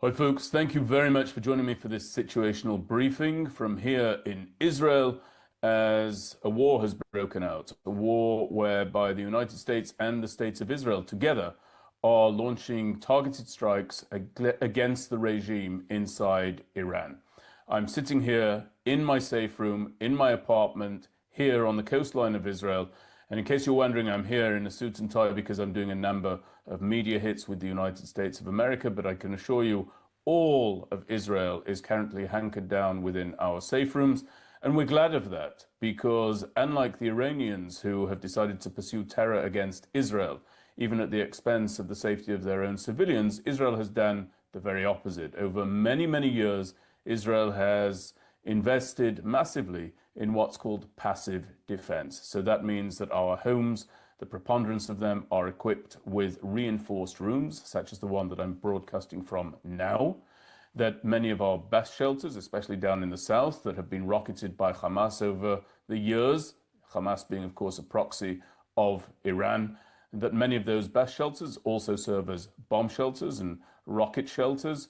Hi folks, thank you very much for joining me for this situational briefing from here in Israel as a war has broken out. A war whereby the United States and the states of Israel together are launching targeted strikes against the regime inside Iran. I'm sitting here in my safe room, in my apartment, here on the coastline of Israel. And in case you're wondering, I'm here in a suit and tie because I'm doing a number of media hits with the United States of America, but I can assure you all of Israel is currently hunkered down within our safe rooms. And we're glad of that because unlike the Iranians who have decided to pursue terror against Israel, even at the expense of the safety of their own civilians, Israel has done the very opposite. Over many, many years, Israel has invested massively in what's called passive defense. So that means that our homes, the preponderance of them, are equipped with reinforced rooms, such as the one that I'm broadcasting from now, that many of our best shelters, especially down in the south, that have been rocketed by Hamas over the years, Hamas being, of course, a proxy of Iran, that many of those best shelters also serve as bomb shelters and rocket shelters.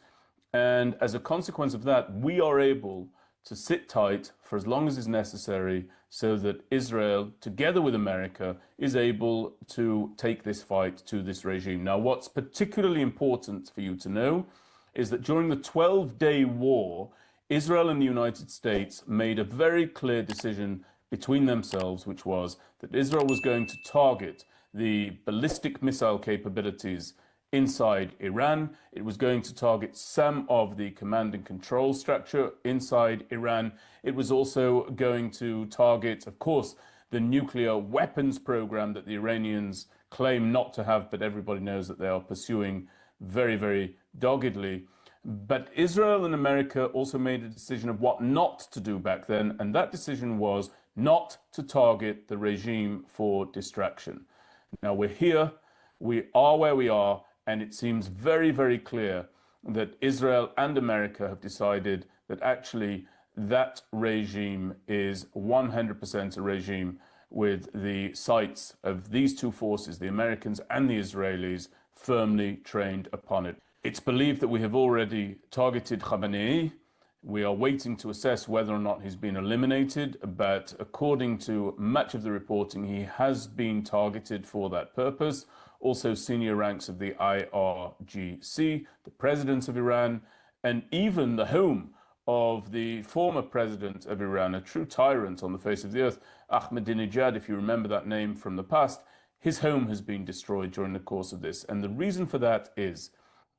And as a consequence of that, we are able to sit tight for as long as is necessary so that Israel, together with America, is able to take this fight to this regime. Now, what's particularly important for you to know is that during the 12-day war, Israel and the United States made a very clear decision between themselves, which was that Israel was going to target the ballistic missile capabilities inside Iran. It was going to target some of the command and control structure inside Iran. It was also going to target, of course, the nuclear weapons program that the Iranians claim not to have, but everybody knows that they are pursuing very, very doggedly. But Israel and America also made a decision of what not to do back then, and that decision was not to target the regime for distraction. Now we're here, we are where we are, and it seems very, very clear that Israel and America have decided that actually that regime is 100% a regime with the sights of these two forces, the Americans and the Israelis, firmly trained upon it. It's believed that we have already targeted Khamenei. We are waiting to assess whether or not he's been eliminated, but according to much of the reporting, he has been targeted for that purpose. Also senior ranks of the IRGC, the president of Iran, and even the home of the former president of Iran, a true tyrant on the face of the earth, Ahmadinejad, if you remember that name from the past, his home has been destroyed during the course of this. And the reason for that is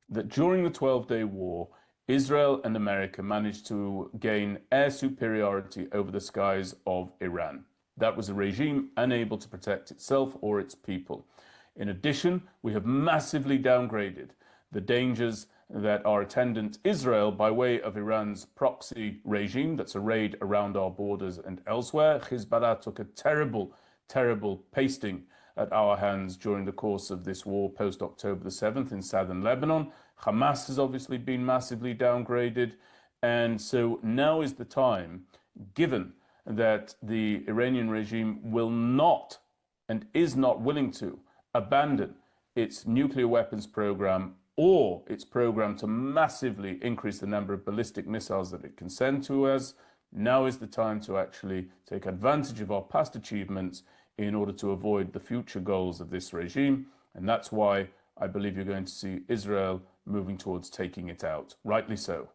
that during the 12-day war, Israel and America managed to gain air superiority over the skies of Iran. That was a regime unable to protect itself or its people. In addition, we have massively downgraded the dangers that are attendant Israel by way of Iran's proxy regime that's arrayed around our borders and elsewhere. Hezbollah took a terrible, terrible pasting at our hands during the course of this war post-October the 7th in southern Lebanon. Hamas has obviously been massively downgraded. And so now is the time, given that the Iranian regime will not and is not willing to abandon its nuclear weapons program or its program to massively increase the number of ballistic missiles that it can send to us. Now is the time to actually take advantage of our past achievements in order to avoid the future goals of this regime. And that's why I believe you're going to see Israel moving towards taking it out, rightly so.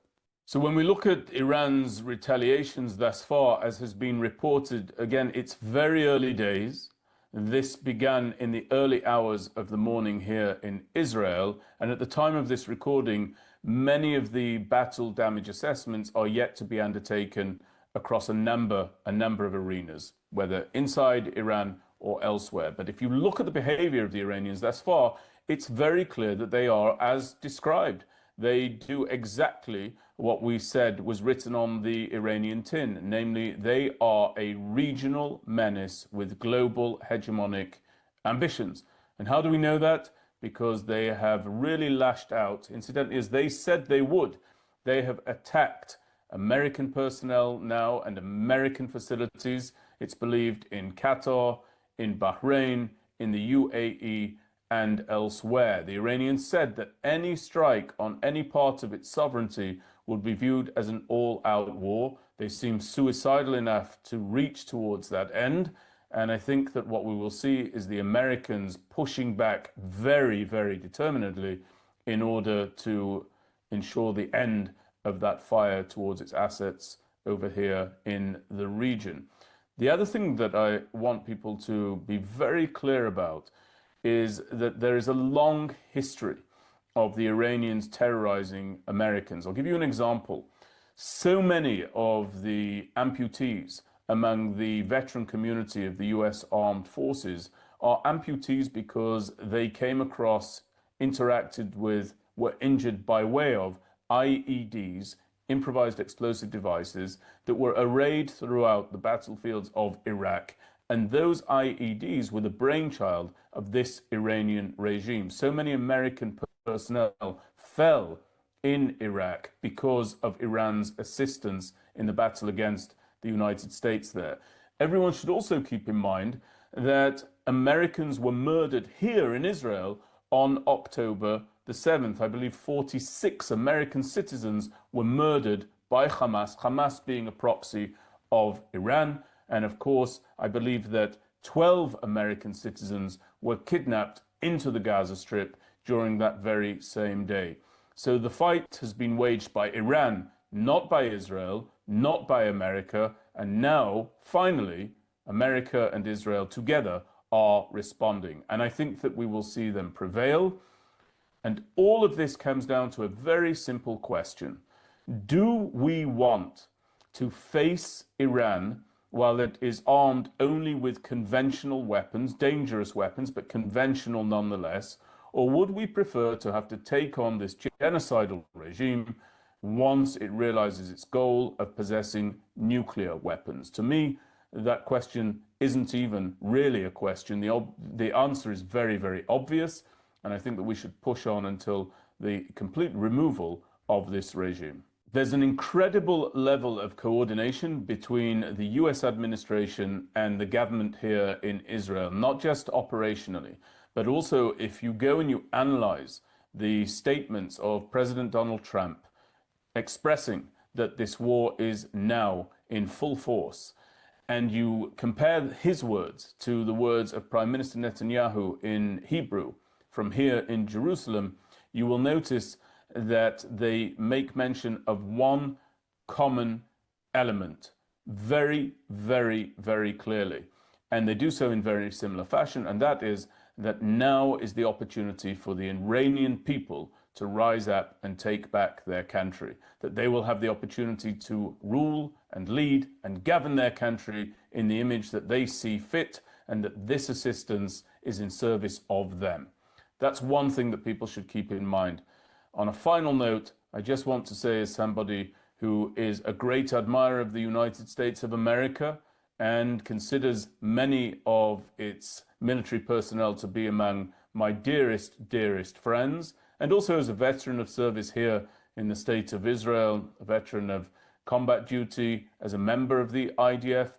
So when we look at Iran's retaliations thus far, as has been reported, again, it's very early days. This began in the early hours of the morning here in Israel. And at the time of this recording, many of the battle damage assessments are yet to be undertaken across a number of arenas, whether inside Iran or elsewhere. But if you look at the behavior of the Iranians thus far, it's very clear that they are as described. They do exactly what we said was written on the Iranian tin, namely they are a regional menace with global hegemonic ambitions. And how do we know that? Because they have really lashed out, incidentally, as they said they would. They have attacked American personnel now and American facilities, it's believed, in Qatar, in Bahrain, in the UAE, and elsewhere. The Iranians said that any strike on any part of its sovereignty would be viewed as an all-out war. They seem suicidal enough to reach towards that end. And I think that what we will see is the Americans pushing back very, very determinedly in order to ensure the end of that fire towards its assets over here in the region. The other thing that I want people to be very clear about is that there is a long history of the Iranians terrorizing Americans. I'll give you an example. So many of the amputees among the veteran community of the US Armed Forces are amputees because they came across, interacted with, were injured by way of IEDs, improvised explosive devices, that were arrayed throughout the battlefields of Iraq. And those IEDs were the brainchild of this Iranian regime. So many American personnel fell in Iraq because of Iran's assistance in the battle against the United States there. Everyone should also keep in mind that Americans were murdered here in Israel on October the 7th. I believe 46 American citizens were murdered by Hamas, Hamas being a proxy of Iran. And of course, I believe that 12 American citizens were kidnapped into the Gaza Strip during that very same day. So the fight has been waged by Iran, not by Israel, not by America, and now, finally, America and Israel together are responding. And I think that we will see them prevail. And all of this comes down to a very simple question. Do we want to face Iran while it is armed only with conventional weapons, dangerous weapons, but conventional nonetheless? Or would we prefer to have to take on this genocidal regime once it realizes its goal of possessing nuclear weapons? To me, that question isn't even really a question. The answer is very, very obvious. And I think that we should push on until the complete removal of this regime. There's an incredible level of coordination between the US administration and the government here in Israel, not just operationally, but also if you go and you analyze the statements of President Donald Trump expressing that this war is now in full force, and you compare his words to the words of Prime Minister Netanyahu in Hebrew from here in Jerusalem, you will notice that they make mention of one common element very, very, very clearly. And they do so in very similar fashion, and that is that now is the opportunity for the Iranian people to rise up and take back their country, that they will have the opportunity to rule and lead and govern their country in the image that they see fit, and that this assistance is in service of them. That's one thing that people should keep in mind. On a final note, I just want to say, as somebody who is a great admirer of the United States of America and considers many of its military personnel to be among my dearest, dearest friends, and also as a veteran of service here in the state of Israel, a veteran of combat duty, as a member of the IDF,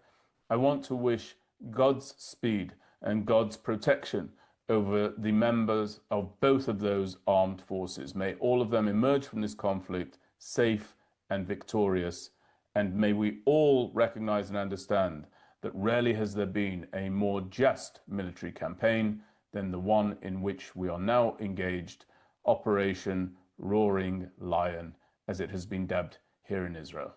I want to wish God's speed and God's protection over the members of both of those armed forces. May all of them emerge from this conflict safe and victorious, and may we all recognize and understand that rarely has there been a more just military campaign than the one in which we are now engaged, Operation Roaring Lion, as it has been dubbed here in Israel.